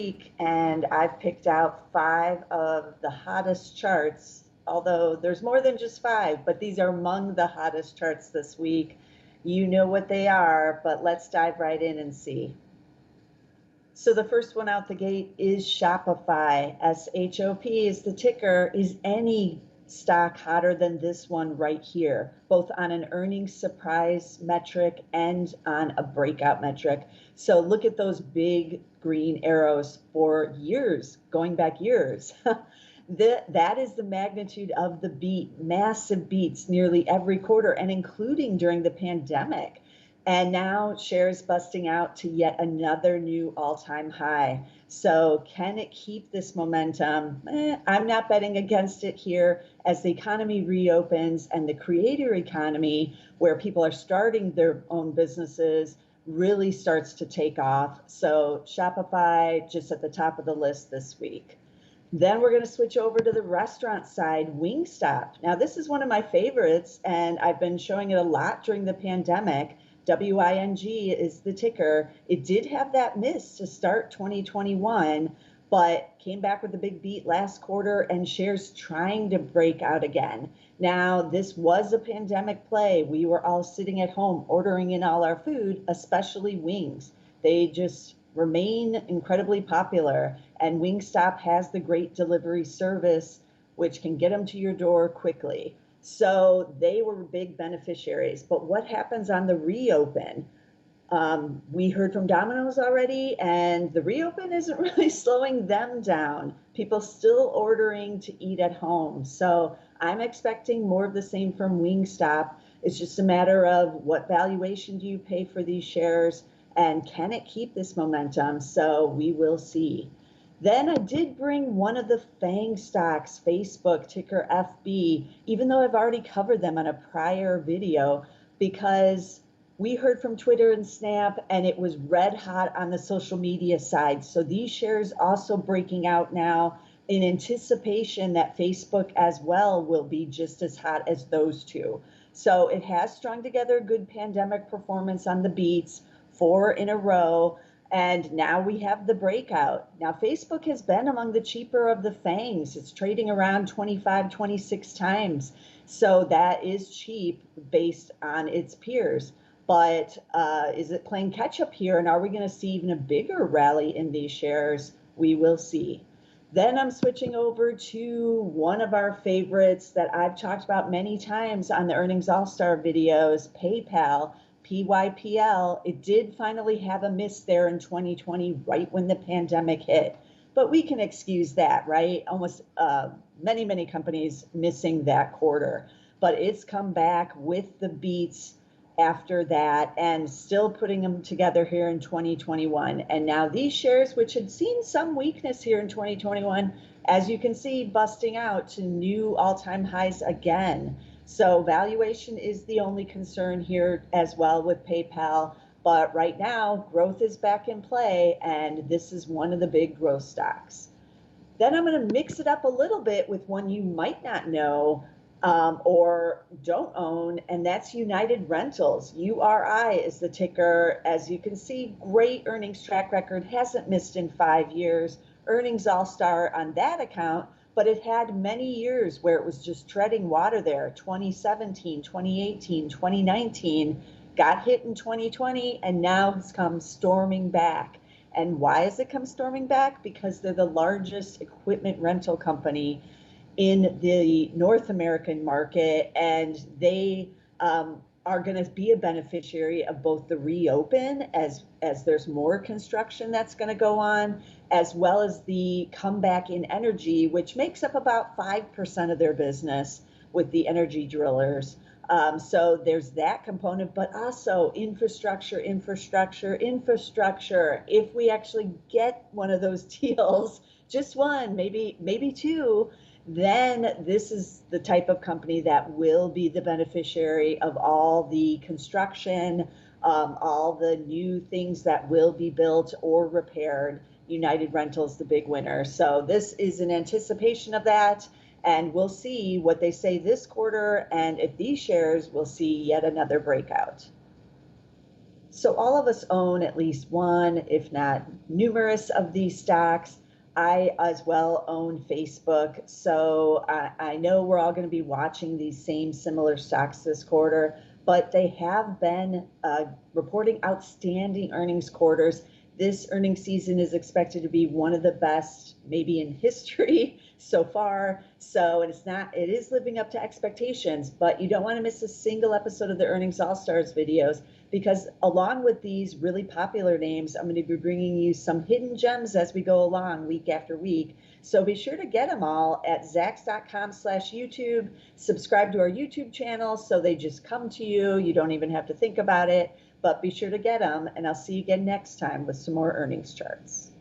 week, and I've picked out 5 of the hottest charts, although there's more than just 5, but these are among the hottest charts this week. You know what they are, but let's dive right in and see. So the first one out the gate is Shopify. SHOP is the ticker. Is any stock hotter than this one right here, both on an earnings surprise metric and on a breakout metric? So look at those big green arrows for years, going back years. That is the magnitude of the beat, massive beats nearly every quarter, and including during the pandemic. And now shares busting out to yet another new all-time high. So can it keep this momentum? I'm not betting against it here as the economy reopens and the creator economy, where people are starting their own businesses, really starts to take off. So Shopify just at the top of the list this week. Then we're going to switch over to the restaurant side, Wingstop. Now, this is one of my favorites, and I've been showing it a lot during the pandemic. WING is the ticker. It did have that miss to start 2021, but came back with a big beat last quarter and shares trying to break out again. Now, this was a pandemic play. We were all sitting at home ordering in all our food, especially wings. They just remain incredibly popular, and Wingstop has the great delivery service, which can get them to your door quickly. So they were big beneficiaries. But what happens on the reopen? We heard from Domino's already, and the reopen isn't really slowing them down. People still ordering to eat at home. So I'm expecting more of the same from Wingstop. It's just a matter of what valuation do you pay for these shares, and can it keep this momentum? So we will see. Then I did bring one of the FANG stocks, Facebook, ticker FB, even though I've already covered them on a prior video, because we heard from Twitter and Snap, and it was red hot on the social media side. So these shares also breaking out now in anticipation that Facebook as well will be just as hot as those two. So it has strung together good pandemic performance on the beats, 4 in a row. And now we have the breakout. Now, Facebook has been among the cheaper of the FANGs. It's trading around 25, 26 times. So that is cheap based on its peers. But is it playing catch up here? And are we going to see even a bigger rally in these shares? We will see. Then I'm switching over to one of our favorites that I've talked about many times on the Earnings All-Star videos, PayPal. PYPL, it did finally have a miss there in 2020, right when the pandemic hit. But we can excuse that, right? Almost many companies missing that quarter. But it's come back with the beats after that and still putting them together here in 2021. And now these shares, which had seen some weakness here in 2021, as you can see, busting out to new all-time highs again. So valuation is the only concern here as well with PayPal. But right now, growth is back in play, and this is one of the big growth stocks. Then I'm going to mix it up a little bit with one you might not know or don't own, and that's United Rentals. URI is the ticker. As you can see, great earnings track record, hasn't missed in 5 years. Earnings all-star on that account. But it had many years where it was just treading water there. 2017, 2018, 2019, got hit in 2020, and now has come storming back. And why has it come storming back? Because they're the largest equipment rental company in the North American market, and they are going to be a beneficiary of both the reopen as there's more construction that's going to go on, as well as the comeback in energy, which makes up about 5% of their business with the energy drillers. So there's that component, but also infrastructure. If we actually get one of those deals, just one, maybe two, then this is the type of company that will be the beneficiary of all the construction, all the new things that will be built or repaired. United Rentals, the big winner. So this is in anticipation of that, and we'll see what they say this quarter, and if these shares will see yet another breakout. So all of us own at least one, if not numerous of these stocks. I as well own Facebook, so I know we're all going to be watching these same similar stocks this quarter, but they have been reporting outstanding earnings quarters. This earnings season is expected to be one of the best, maybe in history so far. So, and it is living up to expectations, but you don't want to miss a single episode of the Earnings All Stars videos, because along with these really popular names, I'm going to be bringing you some hidden gems as we go along week after week. So be sure to get them all at zacks.com/YouTube. Subscribe to our YouTube channel so they just come to you. You don't even have to think about it, but be sure to get them. And I'll see you again next time with some more earnings charts.